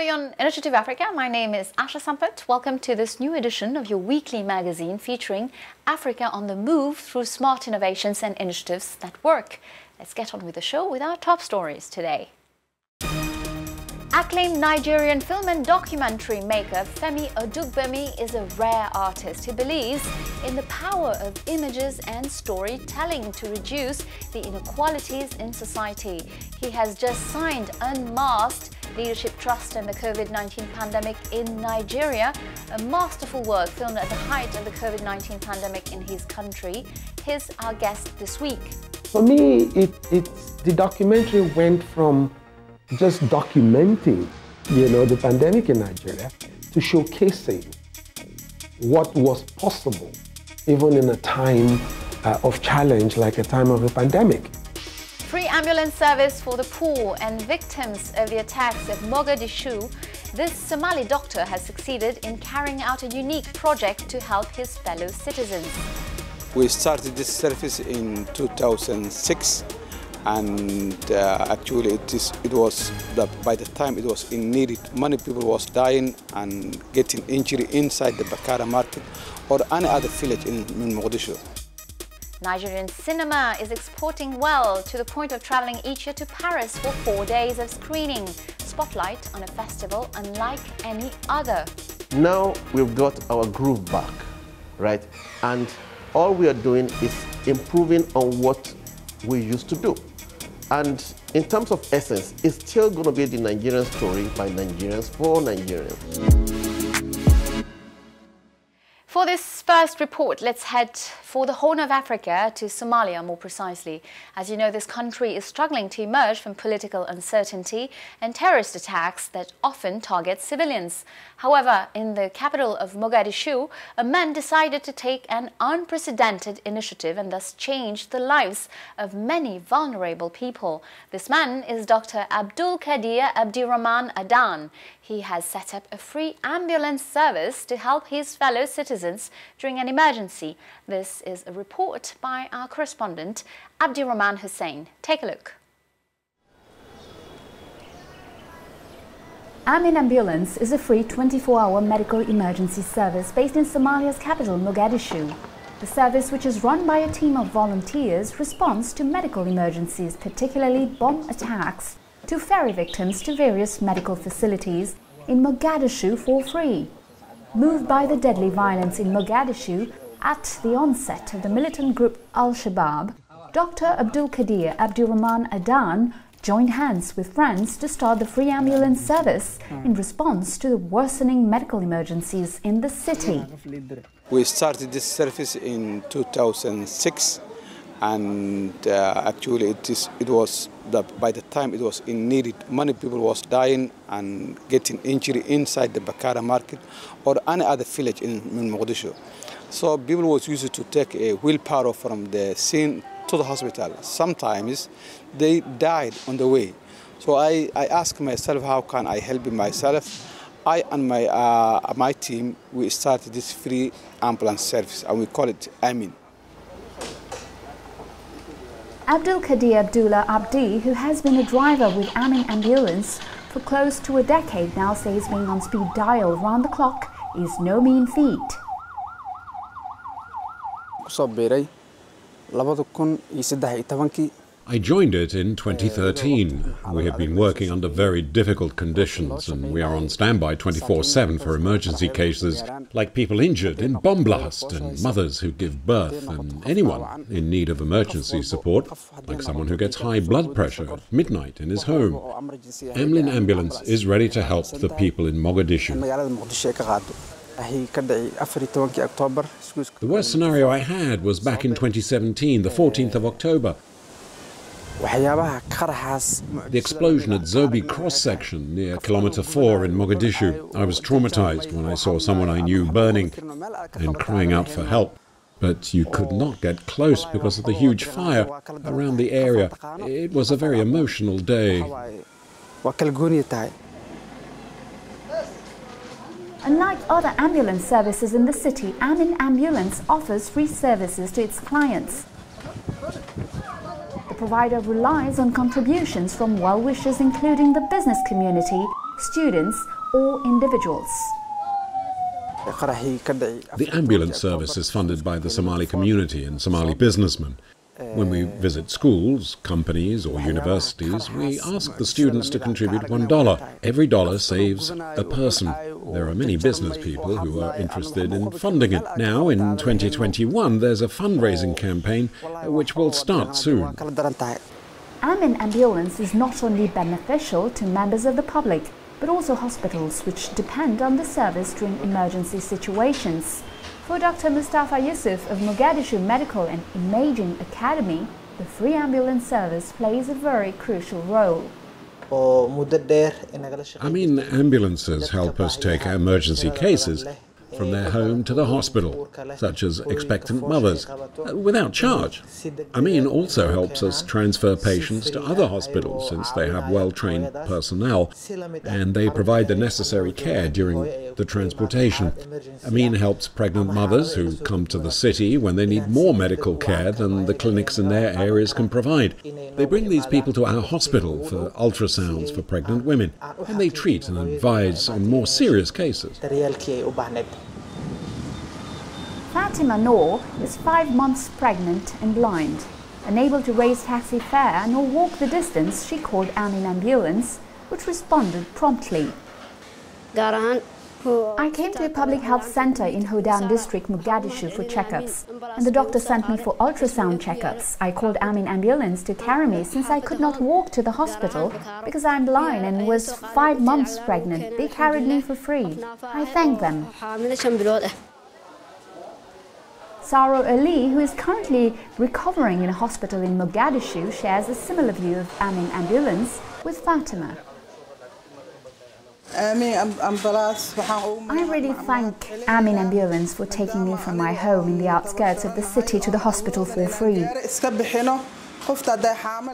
on Initiative Africa. My name is Asha Sampath. Welcome to this new edition of your weekly magazine featuring Africa on the move through smart innovations and initiatives that work. Let's get on with the show with our top stories today. Acclaimed Nigerian film and documentary maker Femi Odugbemi is a rare artist who believes in the power of images and storytelling to reduce the inequalities in society. He has just signed Unmasked, Leadership Trust and the COVID-19 Pandemic in Nigeria, a masterful work filmed at the height of the COVID-19 pandemic in his country. Here's our guest this week. For me, the documentary went from just documenting, the pandemic in Nigeria to showcasing what was possible, even in a time of challenge like a time of a pandemic. Free ambulance service for the poor and victims of the attacks at Mogadishu. This Somali doctor has succeeded in carrying out a unique project to help his fellow citizens. We started this service in 2006. And actually by the time it was in need, many people was dying and getting injury inside the Bakara market or any other village in Mogadishu. Nigerian cinema is exporting well to the point of traveling each year to Paris for 4 days of screening. Spotlight on a festival unlike any other. Now we've got our groove back, right? And all we are doing is improving on what we used to do. And in terms of essence, it's still going to be the Nigerian story by Nigerians for Nigerians. For this first report, let's head for the Horn of Africa to Somalia, more precisely. As you know, this country is struggling to emerge from political uncertainty and terrorist attacks that often target civilians. However, in the capital of Mogadishu, a man decided to take an unprecedented initiative and thus change the lives of many vulnerable people. This man is Dr. Abdulkadir Abdirahman Adan. He has set up a free ambulance service to help his fellow citizens during an emergency. This is a report by our correspondent, Abdirahman Hussain. Take a look. Amin Ambulance is a free 24-hour medical emergency service based in Somalia's capital, Mogadishu. The service, which is run by a team of volunteers, responds to medical emergencies, particularly bomb attacks, to ferry victims to various medical facilities in Mogadishu for free. Moved by the deadly violence in Mogadishu at the onset of the militant group Al-Shabaab, Dr. Abdulkadir Abdirahman Adan joined hands with friends to start the free ambulance service in response to the worsening medical emergencies in the city. We started this service in 2006. And actually by the time it was in need, many people was dying and getting injury inside the Bakara market or any other village in Mogadishu. So people was used to take a wheelbarrow from the scene to the hospital. Sometimes they died on the way. So I asked myself, how can I help myself? I and my team, we started this free ambulance service and we call it Amin. Abdulkadir Abdullah Abdi, who has been a driver with Amin Ambulance for close to a decade now, says being on speed dial round the clock is no mean feat. I joined it in 2013. We have been working under very difficult conditions and we are on standby 24/7 for emergency cases like people injured in bomb blast and mothers who give birth and anyone in need of emergency support, like someone who gets high blood pressure at midnight in his home. Amin Ambulance is ready to help the people in Mogadishu. The worst scenario I had was back in 2017, the 14th of October. The explosion at Zobi cross-section near Kilometer 4 in Mogadishu. I was traumatized when I saw someone I knew burning and crying out for help. But you could not get close because of the huge fire around the area. It was a very emotional day. Unlike other ambulance services in the city, Amin Ambulance offers free services to its clients. The provider relies on contributions from well-wishers including the business community, students, or individuals. The ambulance service is funded by the Somali community and Somali businessmen. When we visit schools, companies or universities, we ask the students to contribute $1. Every dollar saves a person. There are many business people who are interested in funding it. Now, in 2021, there's a fundraising campaign which will start soon. Amin Ambulance is not only beneficial to members of the public, but also hospitals which depend on the service during emergency situations. For Dr. Mustafa Yusuf of Mogadishu Medical and Imaging Academy, the free ambulance service plays a very crucial role. Ambulances help us take emergency cases from their home to the hospital, such as expectant mothers, without charge. Amin also helps us transfer patients to other hospitals since they have well-trained personnel and they provide the necessary care during the transportation. Amin helps pregnant mothers who come to the city when they need more medical care than the clinics in their areas can provide. They bring these people to our hospital for ultrasounds for pregnant women, and they treat and advise on more serious cases. Fatima Noor is 5 months pregnant and blind. Unable to raise taxi fare nor walk the distance, she called Amin Ambulance, which responded promptly. I came to a public health center in Hodan district, Mogadishu, for checkups, and the doctor sent me for ultrasound checkups. I called Amin Ambulance to carry me since I could not walk to the hospital because I'm blind and was 5 months pregnant. They carried me for free. I thank them. Saro Ali, who is currently recovering in a hospital in Mogadishu, shares a similar view of Amin Ambulance with Fatima. I really thank Amin Ambulance for taking me from my home in the outskirts of the city to the hospital for free. I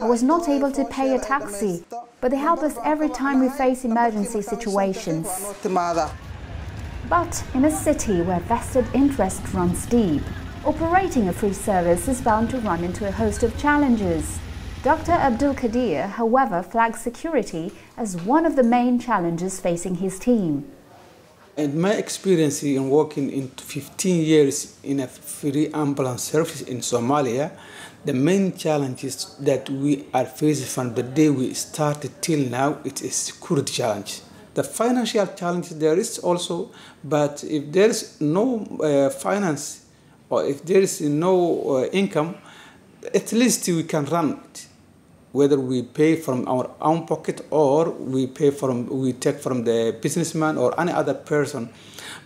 was not able to pay a taxi, but they help us every time we face emergency situations. But in a city where vested interest runs deep, operating a free service is bound to run into a host of challenges. Dr. Abdulkadir, however, flags security as one of the main challenges facing his team. In my experience in working in 15 years in a free ambulance service in Somalia, the main challenges that we are facing from the day we started till now, it is security challenge. The financial challenge there is also, but if there is no finance or if there is no income, at least we can run it. Whether we pay from our own pocket or we take from the businessman or any other person.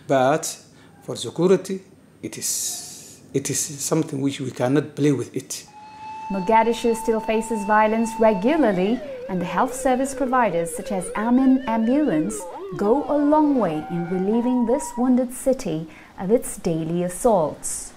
But for security, it is something which we cannot play with it. Mogadishu still faces violence regularly, and the health service providers such as Amin Ambulance go a long way in relieving this wounded city of its daily assaults.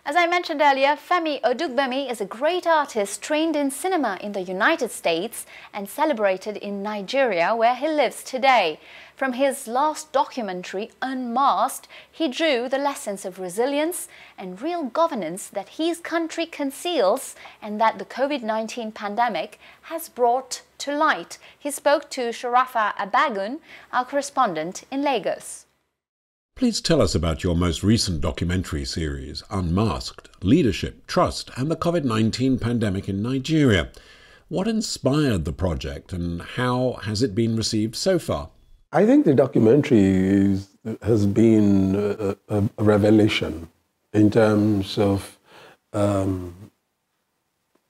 As I mentioned earlier, Femi Odugbemi is a great artist trained in cinema in the United States and celebrated in Nigeria, where he lives today. From his last documentary, Unmasked, he drew the lessons of resilience and real governance that his country conceals and that the COVID-19 pandemic has brought to light. He spoke to Sharafa Abagun, our correspondent in Lagos. Please tell us about your most recent documentary series, Unmasked, Leadership, Trust and the COVID-19 Pandemic in Nigeria. What inspired the project and how has it been received so far? I think the documentary has been a revelation in terms of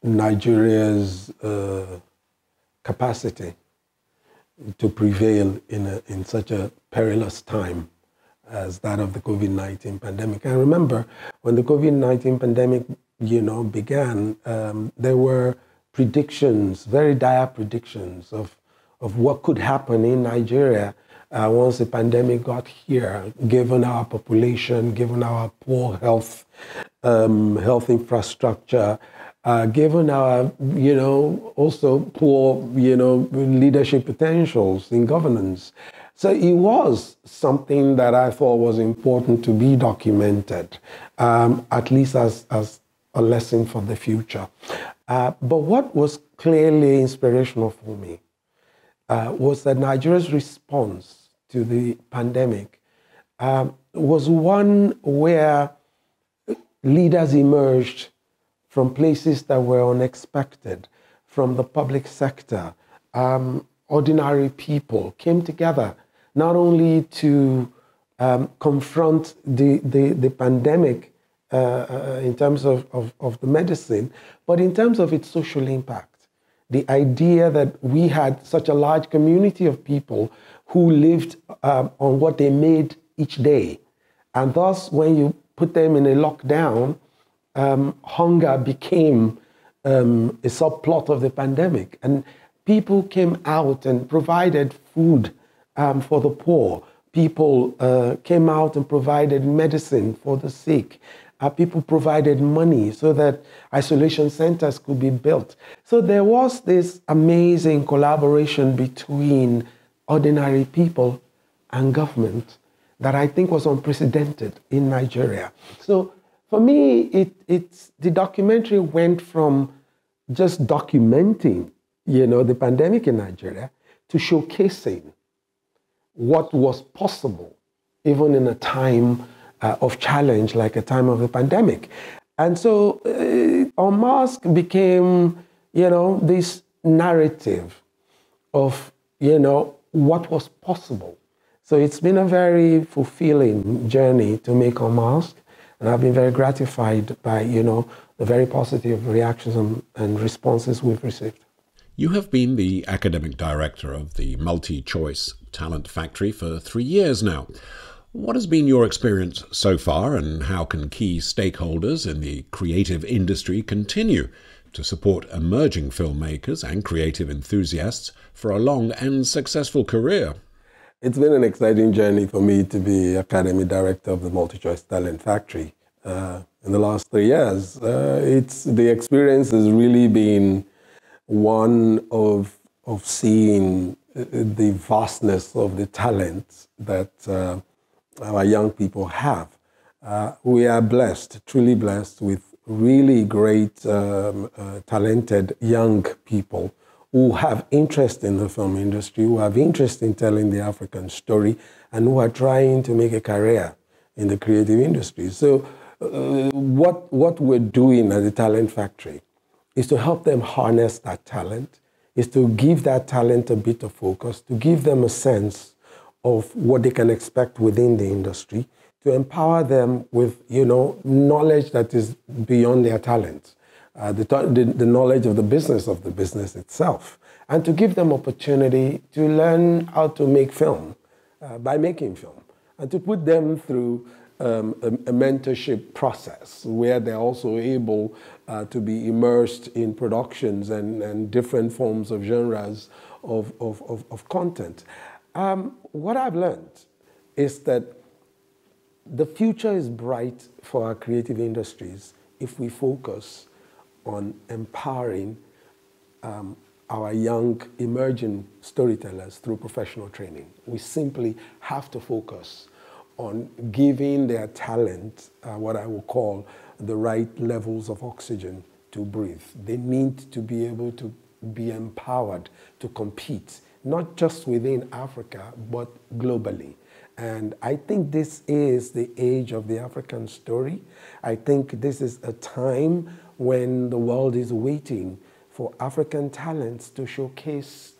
Nigeria's capacity to prevail in such a perilous time as that of the COVID-19 pandemic. I remember when the COVID-19 pandemic, began, there were predictions, very dire predictions of what could happen in Nigeria once the pandemic got here, given our population, given our poor health infrastructure, given our, also poor, leadership potentials in governance. So it was something that I thought was important to be documented, at least as a lesson for the future. But what was clearly inspirational for me was that Nigeria's response to the pandemic was one where leaders emerged from places that were unexpected, from the public sector. Ordinary people came together not only to confront the pandemic in terms of the medicine, but in terms of its social impact. The idea that we had such a large community of people who lived on what they made each day. And thus, when you put them in a lockdown, hunger became a subplot of the pandemic. And people came out and provided food for the poor. People came out and provided medicine for the sick. People provided money so that isolation centers could be built. So there was this amazing collaboration between ordinary people and government that I think was unprecedented in Nigeria. So for me, the documentary went from just documenting, the pandemic in Nigeria to showcasing what was possible, even in a time of challenge, like a time of the pandemic. And so Unmasked became, this narrative of, what was possible. So it's been a very fulfilling journey to make Unmasked, and I've been very gratified by, the very positive reactions and responses we've received. You have been the academic director of the Multi-Choice Talent Factory for 3 years now. What has been your experience so far, and how can key stakeholders in the creative industry continue to support emerging filmmakers and creative enthusiasts for a long and successful career? It's been an exciting journey for me to be academic director of the Multi-Choice Talent Factory. In the last 3 years, the experience has really been one of seeing the vastness of the talent that our young people have. We are blessed, truly blessed, with really great, talented young people who have interest in the film industry, who have interest in telling the African story, and who are trying to make a career in the creative industry. So what we're doing at the Talent Factory is to help them harness that talent, is to give that talent a bit of focus, to give them a sense of what they can expect within the industry, to empower them with, knowledge that is beyond their talent, the knowledge of the business itself, and to give them opportunity to learn how to make film by making film, and to put them through a mentorship process where they're also able to be immersed in productions and different forms of genres of content. What I've learned is that the future is bright for our creative industries if we focus on empowering our young emerging storytellers through professional training. We simply have to focus on giving their talent what I will call the right levels of oxygen to breathe. They need to be able to be empowered to compete, not just within Africa, but globally. And I think this is the age of the African story. I think this is a time when the world is waiting for African talents to showcase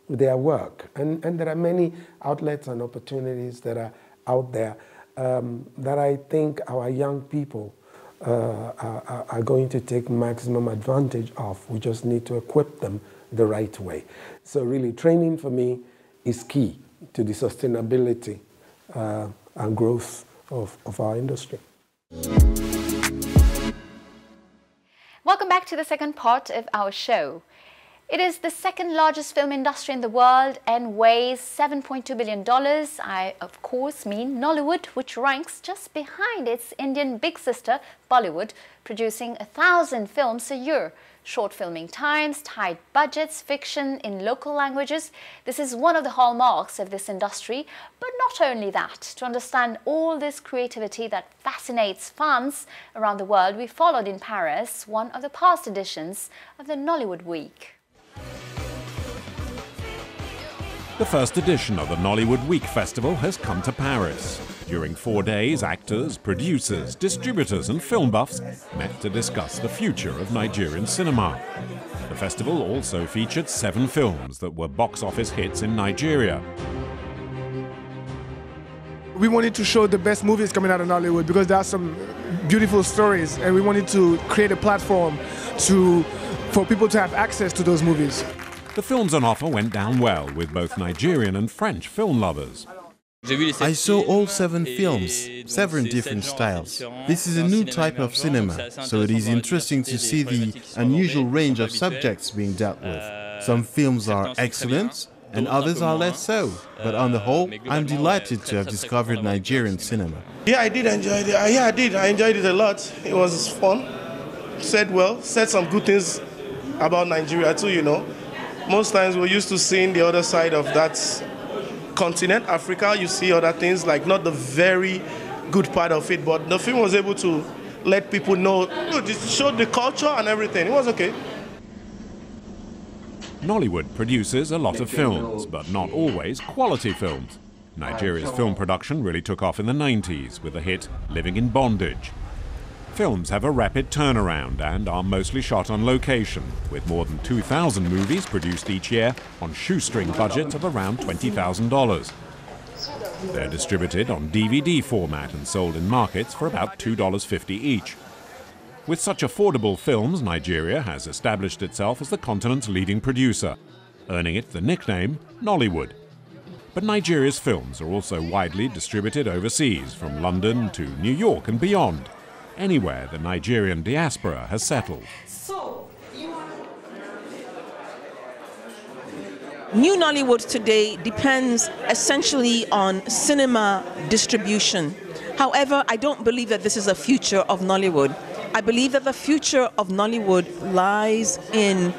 their work. And there are many outlets and opportunities that are out there that I think our young people are going to take maximum advantage of. We just need to equip them the right way. So really, training for me is key to the sustainability and growth of our industry. Welcome back to the second part of our show. It is the second largest film industry in the world and weighs $7.2 billion. I, of course, mean Nollywood, which ranks just behind its Indian big sister, Bollywood, producing 1,000 films a year. Short filming times, tight budgets, fiction in local languages. This is one of the hallmarks of this industry. But not only that, to understand all this creativity that fascinates fans around the world, we followed in Paris one of the past editions of the Nollywood Week. The first edition of the Nollywood Week Festival has come to Paris. During 4 days, actors, producers, distributors and film buffs met to discuss the future of Nigerian cinema. The festival also featured 7 films that were box office hits in Nigeria. We wanted to show the best movies coming out of Nollywood because there are some beautiful stories, and we wanted to create a platform for people to have access to those movies. The films on offer went down well with both Nigerian and French film lovers. I saw all 7 films, 7 different styles. This is a new type of cinema, so it is interesting to see the unusual range of subjects being dealt with. Some films are excellent, and others are less so. But on the whole, I'm delighted to have discovered Nigerian cinema. Yeah, I did enjoy it. Yeah, I did. I enjoyed it a lot. It was fun. Said well, said some good things about Nigeria too, you know. Most times we're used to seeing the other side of that continent, Africa. You see other things, like not the very good part of it, but the film was able to let people know, it showed the culture and everything. It was okay. Nollywood produces a lot of films, but not always quality films. Nigeria's film production really took off in the 90s with the hit Living in Bondage. Films have a rapid turnaround and are mostly shot on location, with more than 2,000 movies produced each year on shoestring budgets of around $20,000. They're distributed on DVD format and sold in markets for about $2.50 each. With such affordable films, Nigeria has established itself as the continent's leading producer, earning it the nickname Nollywood. But Nigeria's films are also widely distributed overseas, from London to New York and beyond, anywhere the Nigerian diaspora has settled. New Nollywood today depends essentially on cinema distribution. However, I don't believe that this is a future of Nollywood. I believe that the future of Nollywood lies in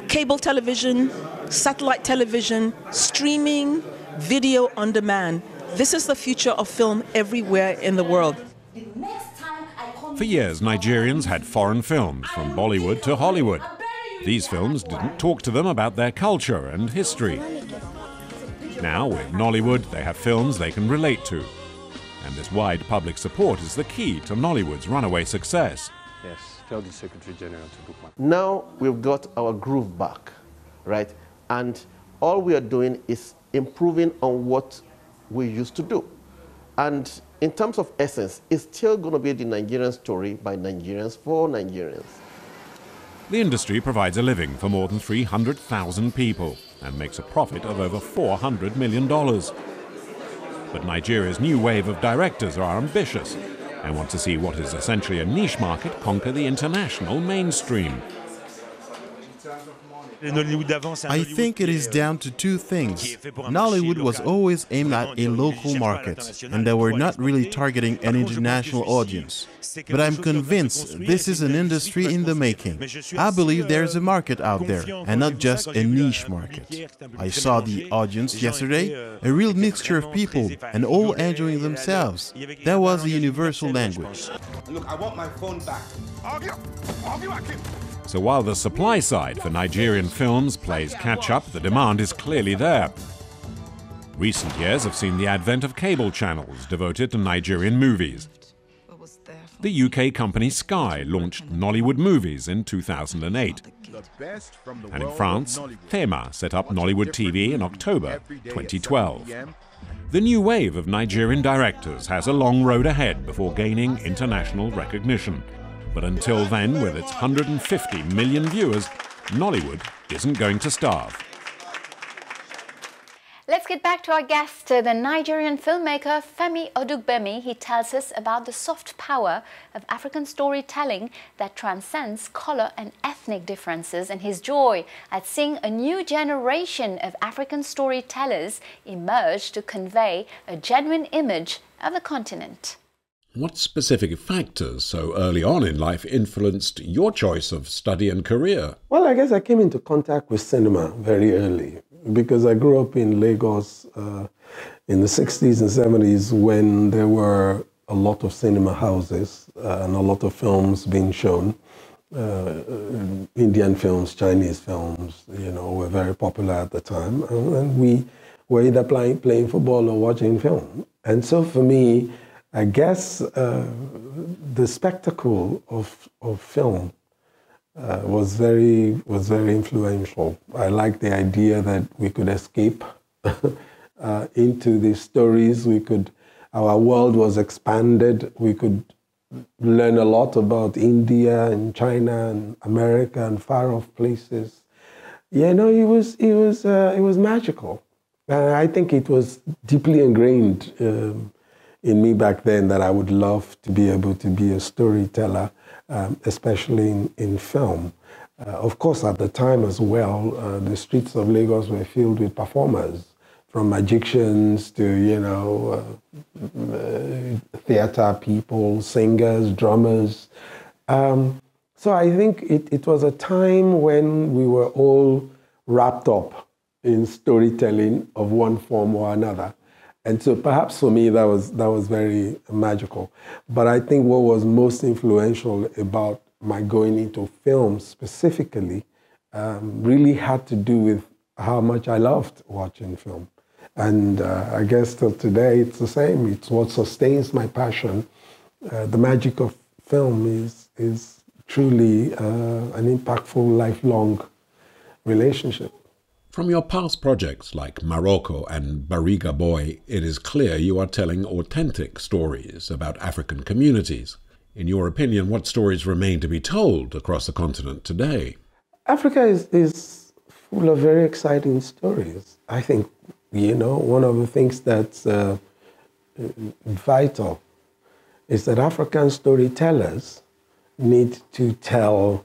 cable television, satellite television, streaming, video on demand. This is the future of film everywhere in the world. For years, Nigerians had foreign films, from Bollywood to Hollywood. These films didn't talk to them about their culture and history. Now, with Nollywood, they have films they can relate to. And this wide public support is the key to Nollywood's runaway success. Yes, tell the Secretary General to book one. Now we've got our groove back, right? And all we are doing is improving on what we used to do. And in terms of essence, it's still going to be the Nigerian story by Nigerians for Nigerians. The industry provides a living for more than 300,000 people and makes a profit of over $400 million. But Nigeria's new wave of directors are ambitious and want to see what is essentially a niche market conquer the international mainstream. I think it is down to 2 things. Nollywood was always aimed at a local market, and they were not really targeting an international audience. But I'm convinced this is an industry in the making. I believe there is a market out there, and not just a niche market. I saw the audience yesterday, a real mixture of people, and all enjoying themselves. That was a universal language. Look, I want my phone back. So while the supply side for Nigerian films plays catch-up, the demand is clearly there. Recent years have seen the advent of cable channels devoted to Nigerian movies. The UK company Sky launched Nollywood Movies in 2008. And in France, Thema set up Nollywood TV in October 2012. The new wave of Nigerian directors has a long road ahead before gaining international recognition. But until then, with its 150 million viewers, Nollywood isn't going to starve. Let's get back to our guest, the Nigerian filmmaker Femi Odugbemi. He tells us about the soft power of African storytelling that transcends color and ethnic differences, and his joy at seeing a new generation of African storytellers emerge to convey a genuine image of the continent. What specific factors so early on in life influenced your choice of study and career? Well, I guess I came into contact with cinema very early because I grew up in Lagos in the 60s and 70s when there were a lot of cinema houses and a lot of films being shown. Indian films, Chinese films, were very popular at the time. And we were either playing football or watching film. And so for me, I guess the spectacle of film was very influential. I liked the idea that we could escape into these stories. Our world was expanded. We could learn a lot about India and China and America and far off places. You know, it was magical. I think it was deeply ingrained in me back then that I would love to be able to be a storyteller, especially in film. Of course, at the time as well, the streets of Lagos were filled with performers, from magicians to, you know, theater people, singers, drummers. So I think it was a time when we were all wrapped up in storytelling of one form or another. And so perhaps for me, that was very magical. But I think what was most influential about my going into film specifically really had to do with how much I loved watching film. And I guess till today, it's the same. It's what sustains my passion. The magic of film is truly an impactful, lifelong relationship. From your past projects like Morocco and Bariga Boy, it is clear you are telling authentic stories about African communities. In your opinion, what stories remain to be told across the continent today? Africa is full of very exciting stories. I think, you know, one of the things that's vital is that African storytellers need to tell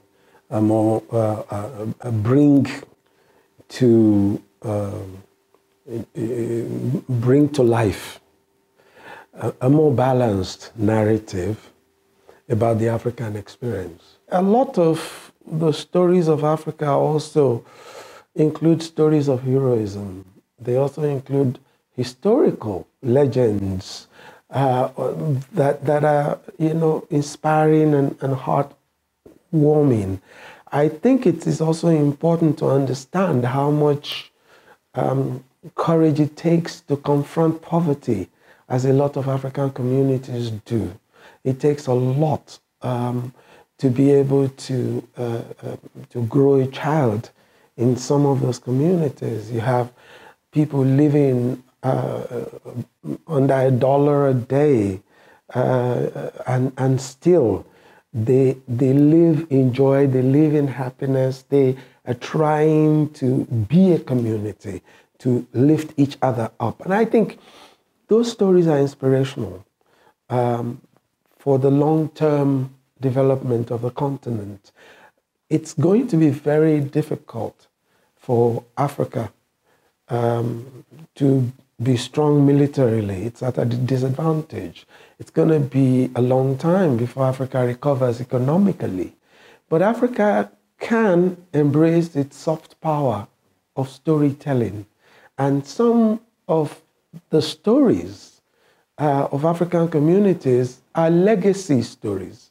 bring to life a more balanced narrative about the African experience. A lot of the stories of Africa also include stories of heroism. They also include historical legends that are, you know, inspiring and heartwarming. I think it is also important to understand how much courage it takes to confront poverty, as a lot of African communities do. It takes a lot to be able to grow a child in some of those communities. You have people living under $1 a day, and still they live in joy, they live in happiness, they are trying to be a community, to lift each other up. And I think those stories are inspirational for the long-term development of the continent. It's going to be very difficult for Africa to be strong militarily. It's at a disadvantage. It's going to be a long time before Africa recovers economically. But Africa can embrace its soft power of storytelling. And some of the stories of African communities are legacy stories.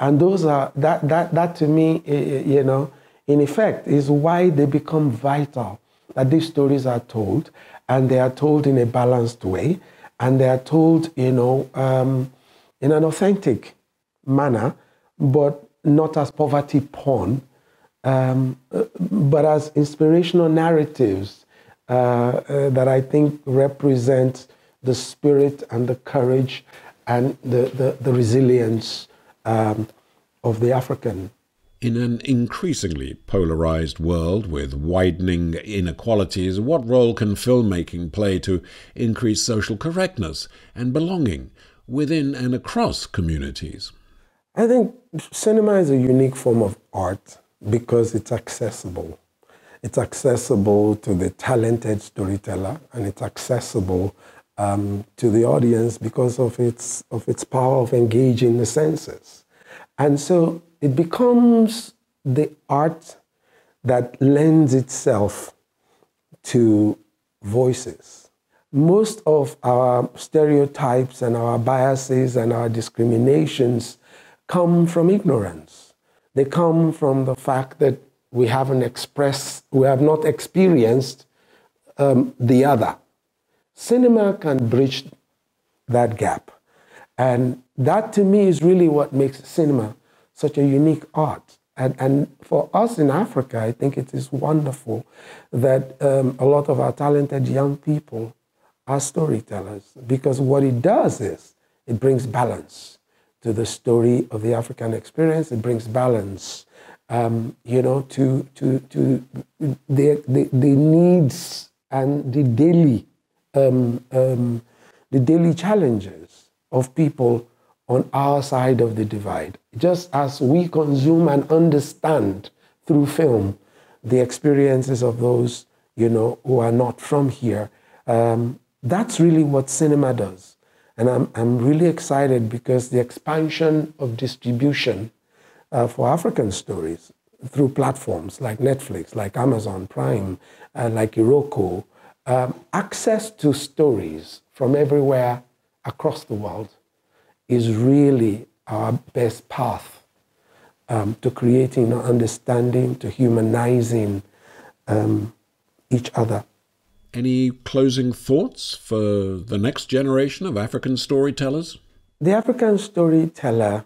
And those are, that to me, you know, in effect, is why they become vital, that these stories are told, and they are told in a balanced way, and they are told, you know, in an authentic manner, but not as poverty porn, but as inspirational narratives that I think represent the spirit and the courage and the resilience of the African. In an increasingly polarized world with widening inequalities, what role can filmmaking play to increase social correctness and belonging within and across communities? I think cinema is a unique form of art because it's accessible. It's accessible to the talented storyteller, and it's accessible to the audience because of its power of engaging the senses. And so it becomes the art that lends itself to voices. Most of our stereotypes and our biases and our discriminations come from ignorance. They come from the fact that we have not experienced the other. Cinema can bridge that gap. And that to me is really what makes cinema such a unique art. And for us in Africa, I think it is wonderful that a lot of our talented young people are storytellers, because what it does is it brings balance to the story of the African experience. It brings balance, to the needs and the daily challenges of people on our side of the divide. Just as we consume and understand through film the experiences of those, who are not from here, that's really what cinema does. And I'm really excited because the expansion of distribution for African stories through platforms like Netflix, like Amazon Prime, like Iroko, access to stories from everywhere across the world is really our best path to creating understanding, to humanizing each other. Any closing thoughts for the next generation of African storytellers? The African storyteller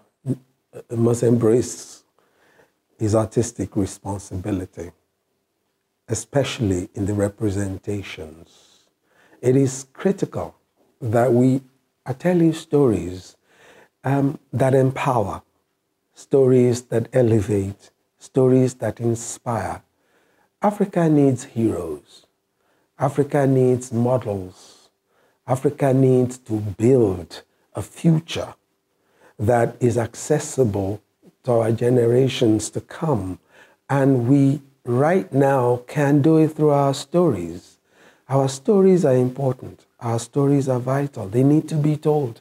must embrace his artistic responsibility, especially in the representations. It is critical that we are telling stories that empower, stories that elevate, stories that inspire. Africa needs heroes. Africa needs models. Africa needs to build a future that is accessible to our generations to come. And we right now can do it through our stories. Our stories are important. Our stories are vital. They need to be told.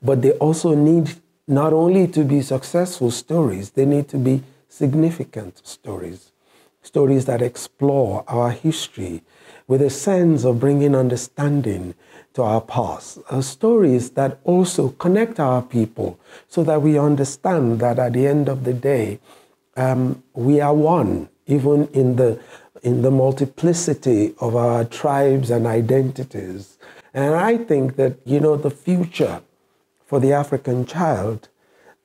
But they also need not only to be successful stories, they need to be significant stories. Stories that explore our history with a sense of bringing understanding to our past. Stories that also connect our people so that we understand that at the end of the day, we are one, even in the multiplicity of our tribes and identities. And I think that, the future for the African child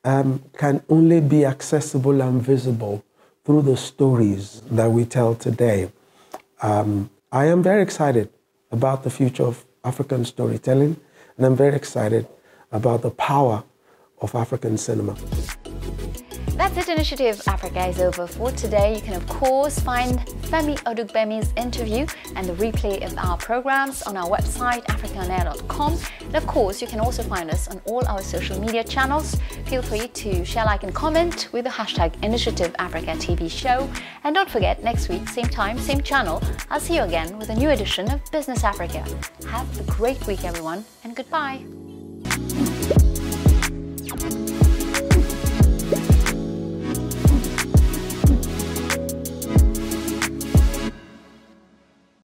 can only be accessible and visible through the stories that we tell today. I am very excited about the future of African storytelling, and I'm very excited about the power of African cinema. That's it, Initiative Africa is over for today. You can, of course, find Femi Odugbemi's interview and the replay of our programs on our website, africanair.com. And of course, you can also find us on all our social media channels. Feel free to share, like, and comment with the hashtag Initiative Africa TV show. And don't forget, next week, same time, same channel, I'll see you again with a new edition of Business Africa. Have a great week, everyone, and goodbye.